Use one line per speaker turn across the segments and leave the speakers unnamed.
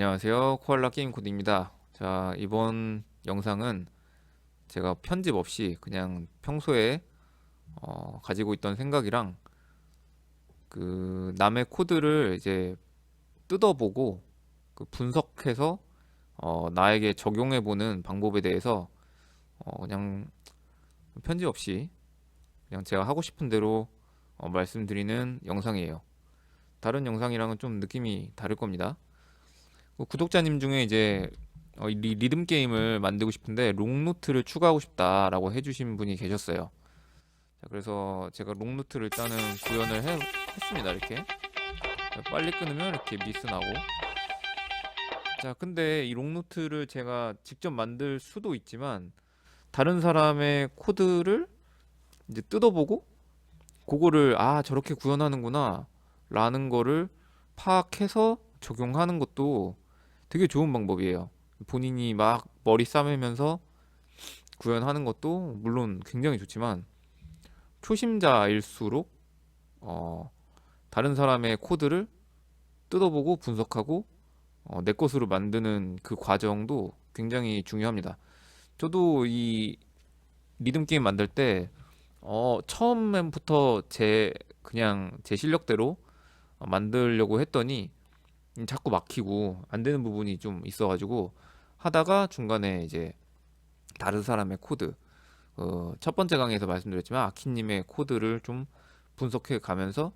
안녕하세요. 코알라 게임 코드입니다. 자, 이번 영상은 제가 편집 없이 그냥 평소에 가지고 있던 생각이랑 그 남의 코드를 이제 뜯어보고 그 분석해서 나에게 적용해보는 방법에 대해서 그냥 편집 없이 그냥 제가 하고 싶은 대로 말씀드리는 영상이에요. 다른 영상이랑은 좀 느낌이 다를 겁니다. 그 구독자님 중에 이제 리듬 게임을 만들고 싶은데 롱노트를 추가하고 싶다라고 해주신 분이 계셨어요. 자, 그래서 제가 롱노트를 일단은 했습니다. 이렇게 빨리 끊으면 이렇게 미스 나고. 자, 근데 이 롱노트를 제가 직접 만들 수도 있지만 다른 사람의 코드를 이제 뜯어보고 그거를 저렇게 구현하는구나 라는 거를 파악해서 적용하는 것도 되게 좋은 방법이에요. 본인이 막 머리 싸매면서 구현하는 것도 물론 굉장히 좋지만 초심자일수록 어, 다른 사람의 코드를 뜯어보고 분석하고 내 것으로 만드는 그 과정도 굉장히 중요합니다. 저도 이 리듬 게임 만들 때 처음부터 그냥 제 실력대로 만들려고 했더니 자꾸 막히고 안 되는 부분이 좀 있어가지고 하다가 중간에 이제 다른 사람의 코드, 첫 번째 강의에서 말씀드렸지만 아키님의 코드를 좀 분석해 가면서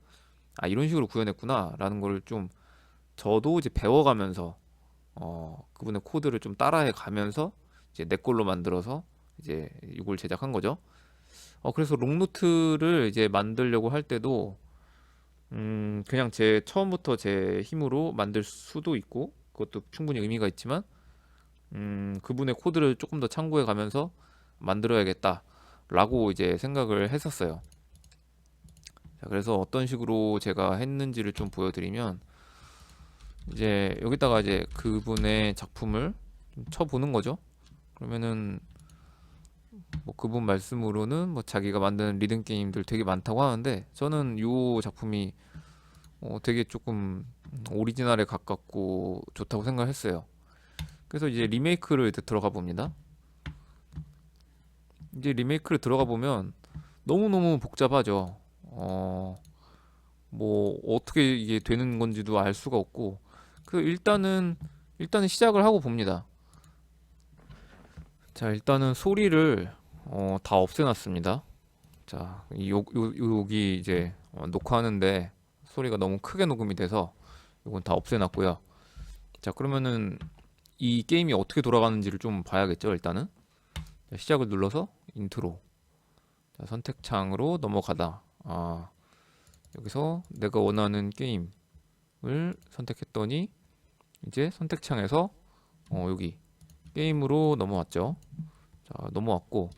이런 식으로 구현했구나라는 거를 좀 저도 이제 배워가면서 그분의 코드를 좀 따라해 가면서 이제 내 걸로 만들어서 이제 이걸 제작한 거죠. 그래서 롱노트를 이제 만들려고 할 때도 그냥 제 처음부터 제 힘으로 만들 수도 있고 그것도 충분히 의미가 있지만 그분의 코드를 조금 더 참고해 가면서 만들어야겠다라고 이제 생각을 했었어요. 자, 그래서 어떤 식으로 제가 했는지를 좀 보여드리면 이제 여기다가 이제 그분의 작품을 좀 쳐보는 거죠. 그러면은 뭐 그분 말씀으로는 뭐 자기가 만드는 리듬 게임들 되게 많다고 하는데 저는 요 작품이 되게 조금 오리지널에 가깝고 좋다고 생각했어요. 그래서 이제 리메이크를 이제 들어가 봅니다. 이제 리메이크를 들어가 보면 너무너무 복잡하죠. 뭐 어떻게 이게 되는 건지도 알 수가 없고 그 일단은 시작을 하고 봅니다. 자, 일단은 소리를 다 없애놨습니다. 자, 여기 이제 녹화하는데 소리가 너무 크게 녹음이 돼서 이건 다 없애놨고요. 자, 그러면은 이 게임이 어떻게 돌아가는지를 좀 봐야겠죠, 일단은. 자, 시작을 눌러서 인트로. 자, 선택창으로 넘어가다. 여기서 내가 원하는 게임을 선택했더니 이제 선택창에서 여기 게임으로 넘어왔죠. 자, 넘어왔고.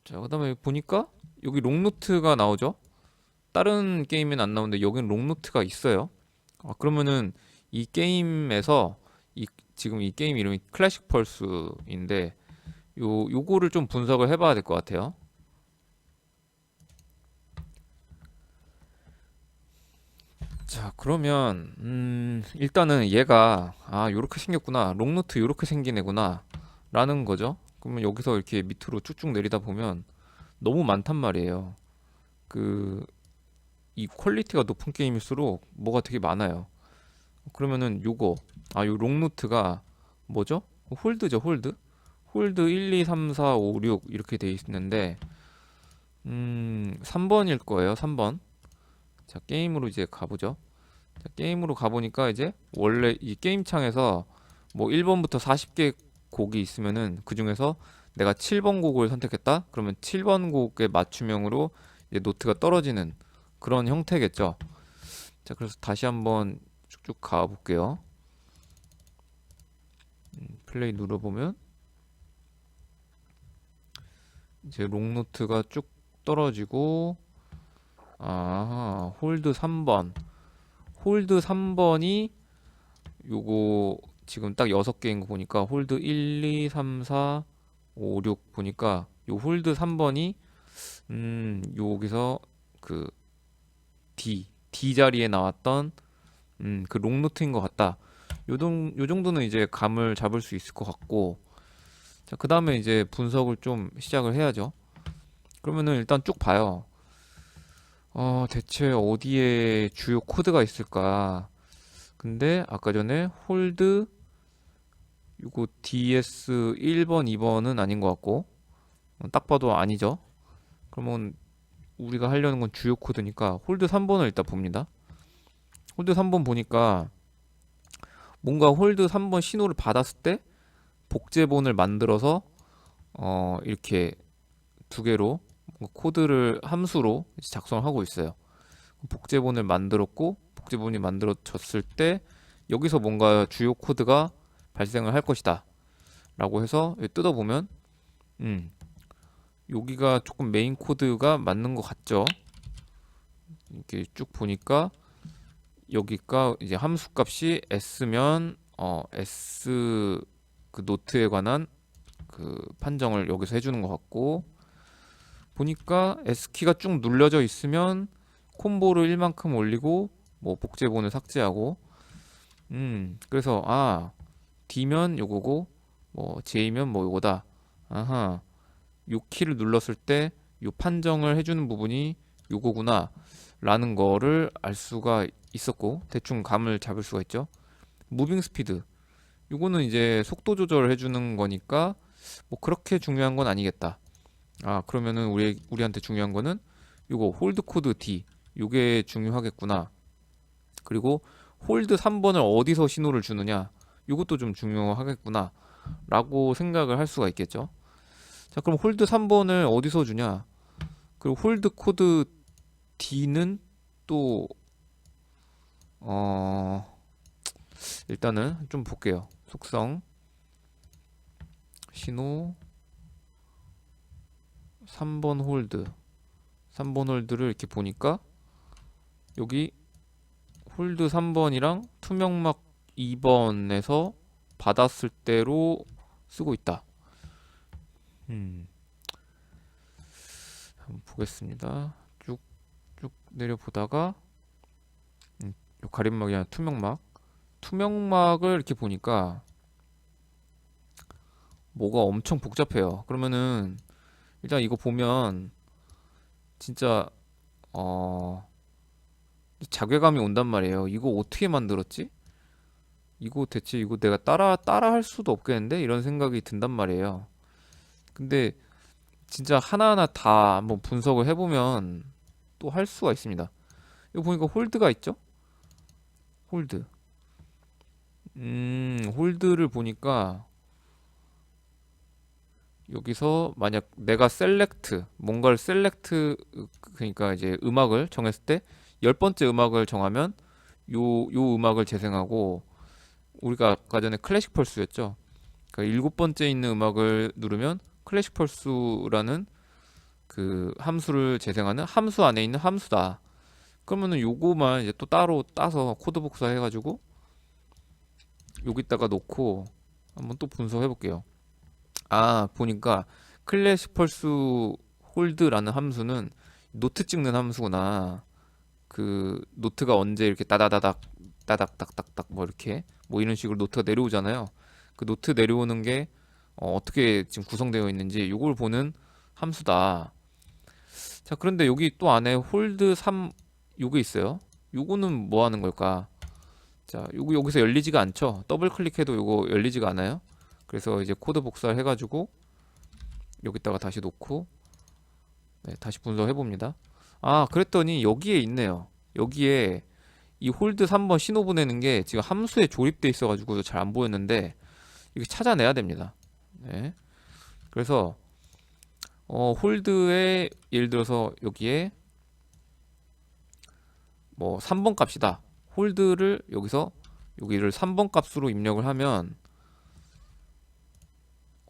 자, 그다음에 보니까 여기 롱노트가 나오죠. 다른 게임엔 안 나오는데 여기는 롱노트가 있어요. 그러면은 이 게임에서 지금 이 게임 이름이 클래식 펄스인데 요거를 좀 분석을 해봐야 될 것 같아요. 자, 그러면 일단은 얘가 요렇게 생겼구나, 롱노트 요렇게 생긴 애구나 라는 거죠. 그러면 여기서 이렇게 밑으로 쭉쭉 내리다 보면 너무 많단 말이에요. 그 이 퀄리티가 높은 게임일수록 뭐가 되게 많아요. 그러면은 요 롱노트가 뭐죠? 홀드죠, 홀드. 홀드 1, 2, 3, 4, 5, 6 이렇게 돼 있는데 3번일 거예요. 3번. 자, 게임으로 이제 가보죠. 자, 게임으로 가보니까 이제 원래 이 게임 창에서 뭐 1번부터 40개 곡이 있으면은 그 중에서 내가 7번 곡을 선택했다? 그러면 7번 곡의 맞춤형으로 이제 노트가 떨어지는 그런 형태겠죠. 자, 그래서 다시 한번 쭉쭉 가볼게요. 플레이 눌러보면 이제 롱노트가 쭉 떨어지고 홀드 3번. 홀드 3번이 요거 지금 딱 6개인 거 보니까 홀드 1, 2, 3, 4, 5, 6 보니까 요 홀드 3번이 여기서 그 D 자리에 나왔던 그 롱노트인 것 같다. 요 정도는 이제 감을 잡을 수 있을 것 같고, 자, 그 다음에 이제 분석을 좀 시작을 해야죠. 그러면은 일단 쭉 봐요. 대체 어디에 주요 코드가 있을까? 근데 아까 전에 홀드 요거 DS 1번, 2번은 아닌 것 같고, 딱 봐도 아니죠. 그러면 우리가 하려는 건 주요 코드니까 홀드 3번을 일단 봅니다. 홀드 3번 보니까 뭔가 홀드 3번 신호를 받았을 때 복제본을 만들어서 이렇게 두 개로 코드를 함수로 작성을 하고 있어요. 복제본을 만들었고 복제본이 만들어졌을 때 여기서 뭔가 주요 코드가 발생을 할 것이다 라고 해서 뜯어보면 여기가 조금 메인 코드가 맞는 것 같죠. 이렇게 쭉 보니까 여기가 이제 함수 값이 s면 s 그 노트에 관한 그 판정을 여기서 해주는 것 같고, 보니까 S키가 쭉 눌려져 있으면 콤보를 1만큼 올리고 뭐 복제본을 삭제하고, 그래서 D면 요거고 뭐 J면 뭐 요거다. 아하, 요 키를 눌렀을 때 요 판정을 해주는 부분이 요거구나 라는 거를 알 수가 있었고, 대충 감을 잡을 수가 있죠. 무빙 스피드, 요거는 이제 속도 조절을 해주는 거니까 뭐 그렇게 중요한 건 아니겠다. 그러면은 우리한테 중요한 거는 요거 홀드 코드 D, 요게 중요하겠구나. 그리고 홀드 3번을 어디서 신호를 주느냐, 요것도 좀 중요하겠구나 라고 생각을 할 수가 있겠죠. 자, 그럼 홀드 3번을 어디서 주냐, 그리고 홀드 코드 D는 또 일단은 좀 볼게요. 속성 신호 3번 홀드, 3번 홀드를 이렇게 보니까 여기 홀드 3번이랑 투명막 2번에서 받았을 때로 쓰고 있다. 한번 보겠습니다. 쭉쭉 내려보다가 요 가림막이 아니라 투명막을 이렇게 보니까 뭐가 엄청 복잡해요. 그러면은 일단 이거 보면 진짜 자괴감이 온단 말이에요. 이거 어떻게 만들었지? 이거 대체 이거 내가 따라 할 수도 없겠는데? 이런 생각이 든단 말이에요. 근데 진짜 하나하나 다 한번 분석을 해보면 또 할 수가 있습니다. 이거 보니까 홀드가 있죠? 홀드. 홀드를 보니까 여기서 만약 내가 뭔가를 그러니까 이제 음악을 정했을 때 10번째 음악을 정하면 요 음악을 재생하고, 우리가 아까 전에 클래식 펄스였죠. 그러니까 7번째 있는 음악을 누르면 클래식 펄스라는 그 함수를 재생하는 함수 안에 있는 함수다. 그러면은 요거만 이제 또 따로 따서 코드 복사해 가지고 여기다가 놓고 한번 또 분석해 볼게요. 보니까 클래식 펄스 홀드라는 함수는 노트 찍는 함수구나. 그 노트가 언제 이렇게 따다다닥 따닥닥닥닥 뭐 이렇게 뭐 이런 식으로 노트가 내려오잖아요. 그 노트 내려오는 게 어떻게 지금 구성되어 있는지 요걸 보는 함수다. 자, 그런데 여기 또 안에 홀드 3 요게 있어요. 요거는 뭐 하는 걸까? 자, 요거 여기서 열리지가 않죠. 더블 클릭해도 요거 열리지가 않아요. 그래서 이제 코드 복사를 해가지고 여기다가 다시 놓고 다시 분석해 봅니다. 그랬더니 여기에 있네요. 여기에 이 홀드 3번 신호 보내는 게 지금 함수에 조립돼 있어가지고 잘 안 보였는데 이거 찾아내야 됩니다. 네. 그래서 홀드에 예를 들어서 여기에 뭐 3번 값이다. 홀드를 여기를 3번 값으로 입력을 하면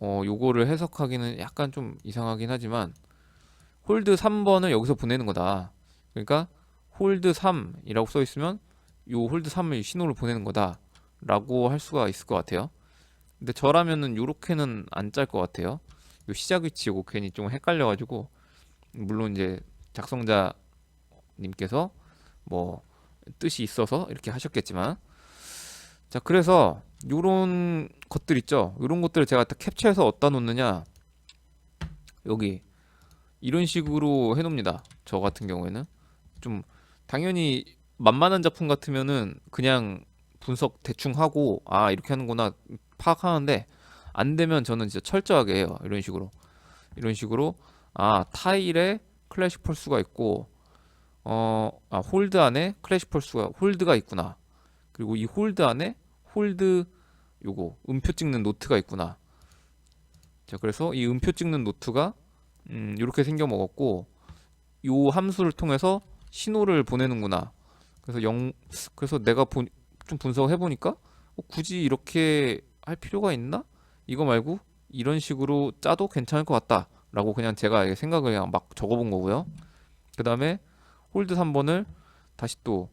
요거를 해석하기는 약간 좀 이상하긴 하지만 홀드 3번을 여기서 보내는 거다. 그러니까 홀드 3이라고 써 있으면 요 홀드 3을 신호를 보내는 거다 라고 할 수가 있을 것 같아요. 근데 저라면은 요렇게는 안 짤 것 같아요. 요 시작 위치 요거 괜히 좀 헷갈려 가지고, 물론 이제 작성자님께서 뭐 뜻이 있어서 이렇게 하셨겠지만, 자, 그래서 요런 것들 있죠. 요런 것들을 제가 다 캡처해서 어디다 놓느냐, 여기 이런 식으로 해놓습니다. 저 같은 경우에는 좀 당연히 만만한 작품 같으면은 그냥 분석 대충 하고 아 이렇게 하는구나 파악하는데, 안 되면 저는 진짜 철저하게 해요. 이런 식으로 아 타일에 클래식 펄스가 있고 홀드 안에 클래식 펄스가 홀드가 있구나. 그리고 이 홀드 안에 홀드 요거 음표 찍는 노트가 있구나. 자, 그래서 이 음표 찍는 노트가 이렇게 생겨 먹었고, 요 함수를 통해서 신호를 보내는구나. 그래서 그래서 내가 좀 분석해 보니까 굳이 이렇게 할 필요가 있나? 이거 말고 이런 식으로 짜도 괜찮을 것 같다라고 그냥 제가 생각을 그냥 막 적어본 거고요. 그 다음에 홀드 3번을 다시 또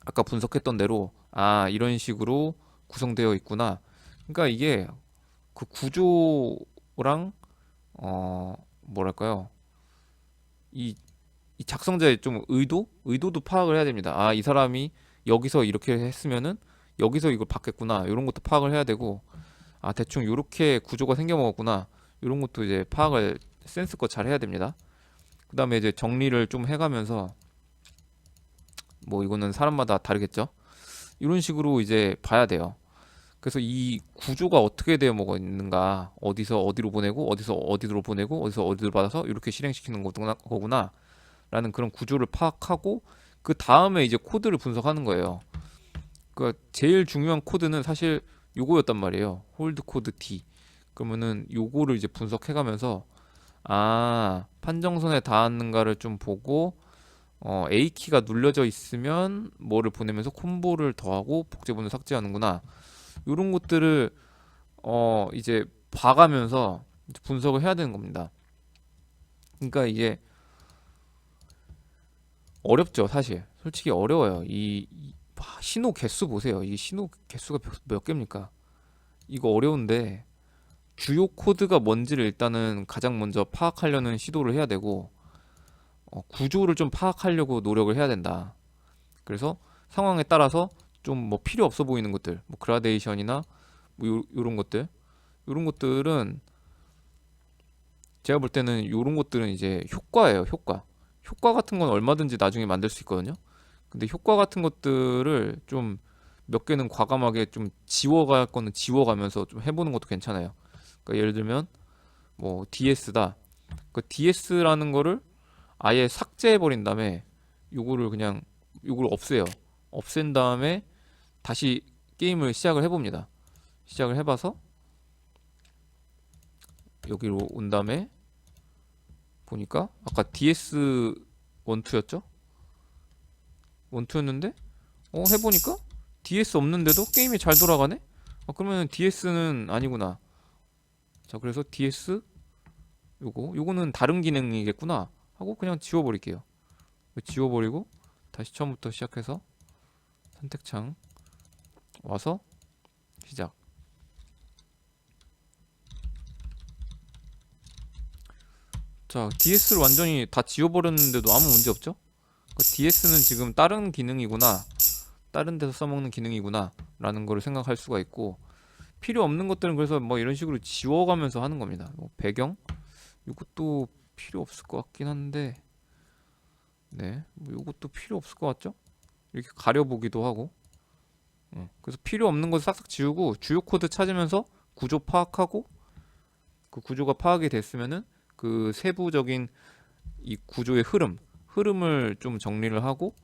아까 분석했던 대로 아 이런 식으로 구성되어 있구나. 그러니까 이게 그 구조랑 뭐랄까요, 이, 이 작성자의 좀 의도도 파악을 해야 됩니다. 아 이 사람이 여기서 이렇게 했으면은 여기서 이걸 받겠구나, 이런 것도 파악을 해야 되고, 아 대충 이렇게 구조가 생겨 먹었구나, 이런 것도 이제 파악을 센스껏 잘 해야 됩니다. 그 다음에 이제 정리를 좀 해가면서, 뭐 이거는 사람마다 다르겠죠. 이런 식으로 이제 봐야 돼요. 그래서 이 구조가 어떻게 되어 먹어 있는가, 어디서 어디로 보내고 어디서 어디로 보내고 어디서 어디로 받아서 이렇게 실행시키는 거구나 라는 그런 구조를 파악하고, 그 다음에 이제 코드를 분석하는 거예요. 그러니까 제일 중요한 코드는 사실 요거였단 말이에요. 홀드 코드 D. 그러면은 요거를 이제 분석해 가면서 아 판정선에 닿았는가를 좀 보고, A키가 눌려져 있으면 뭐를 보내면서 콤보를 더하고 복제본을 삭제하는구나, 이런 것들을 이제 봐가면서 이제 분석을 해야 되는 겁니다. 그러니까 이게 어렵죠, 사실. 솔직히 어려워요. 신호 개수 보세요. 이 신호 개수가 몇 개입니까? 이거 어려운데 주요 코드가 뭔지를 일단은 가장 먼저 파악하려는 시도를 해야 되고, 구조를 좀 파악하려고 노력을 해야 된다. 그래서 상황에 따라서 좀 뭐 필요 없어 보이는 것들, 뭐 그라데이션이나 뭐 요런 것들, 요런 것들은 제가 볼 때는 요런 것들은 이제 효과예요, 효과 같은 건 얼마든지 나중에 만들 수 있거든요. 근데 효과 같은 것들을 좀 몇 개는 과감하게 좀 지워갈 거는 지워가면서 좀 해보는 것도 괜찮아요. 그러니까 예를 들면 뭐 DS다. 그 DS라는 거를 아예 삭제해 버린 다음에 요거를 그냥 요걸 없애요. 없앤 다음에 다시 게임을 시작을 해봅니다. 시작을 해봐서 여기로 온 다음에 보니까 아까 DS 1,2였죠? 1,2였는데 해보니까 DS 없는데도 게임이 잘 돌아가네? 그러면 DS는 아니구나. 자, 그래서 DS 요거는 다른 기능이겠구나 하고 그냥 지워버릴게요. 지워버리고 다시 처음부터 시작해서 선택창 와서 시작. 자, DS를 완전히 다 지워버렸는데도 아무 문제 없죠? DS는 지금 다른 기능이구나, 다른 데서 써먹는 기능이구나 라는 거를 생각할 수가 있고, 필요 없는 것들은 그래서 뭐 이런 식으로 지워가면서 하는 겁니다. 뭐 배경 이것도 필요 없을 것 같긴 한데, 네, 뭐 이것도 필요 없을 것 같죠? 이렇게 가려보기도 하고. 그래서 필요 없는 거 싹싹 지우고 주요 코드 찾으면서 구조 파악하고, 그 구조가 파악이 됐으면은 그 세부적인 이 구조의 흐름을 좀 정리를 하고,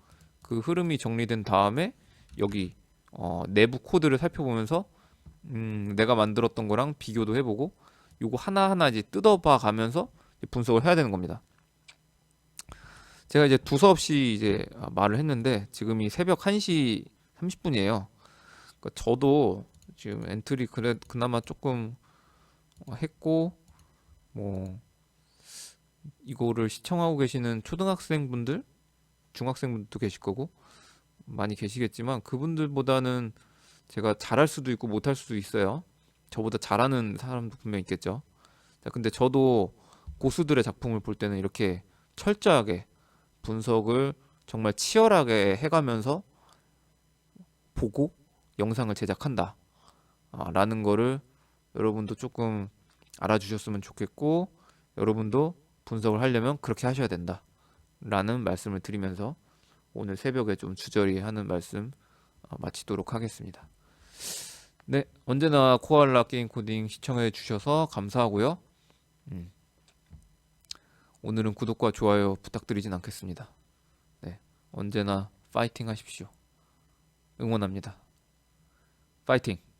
그 흐름이 정리된 다음에 여기 내부 코드를 살펴보면서 내가 만들었던 거랑 비교도 해보고, 요거 하나하나 이제 뜯어봐 가면서 분석을 해야 되는 겁니다. 제가 이제 두서없이 이제 말을 했는데 지금이 새벽 1시 30분이에요. 그러니까 저도 지금 엔트리 그나마 조금 했고, 뭐 이거를 시청하고 계시는 초등학생분들, 중학생분들도 계실 거고 많이 계시겠지만, 그분들보다는 제가 잘할 수도 있고 못할 수도 있어요. 저보다 잘하는 사람도 분명 있겠죠. 자, 근데 저도 고수들의 작품을 볼 때는 이렇게 철저하게 분석을 정말 치열하게 해가면서 보고, 영상을 제작한다 라는 거를 여러분도 조금 알아주셨으면 좋겠고, 여러분도 분석을 하려면 그렇게 하셔야 된다 라는 말씀을 드리면서 오늘 새벽에 좀 주저리 하는 말씀 마치도록 하겠습니다. 네, 언제나 코알라 게임 코딩 시청해 주셔서 감사하고요. 음, 오늘은 구독과 좋아요 부탁드리진 않겠습니다. 네, 언제나 파이팅 하십시오. 응원합니다. 파이팅!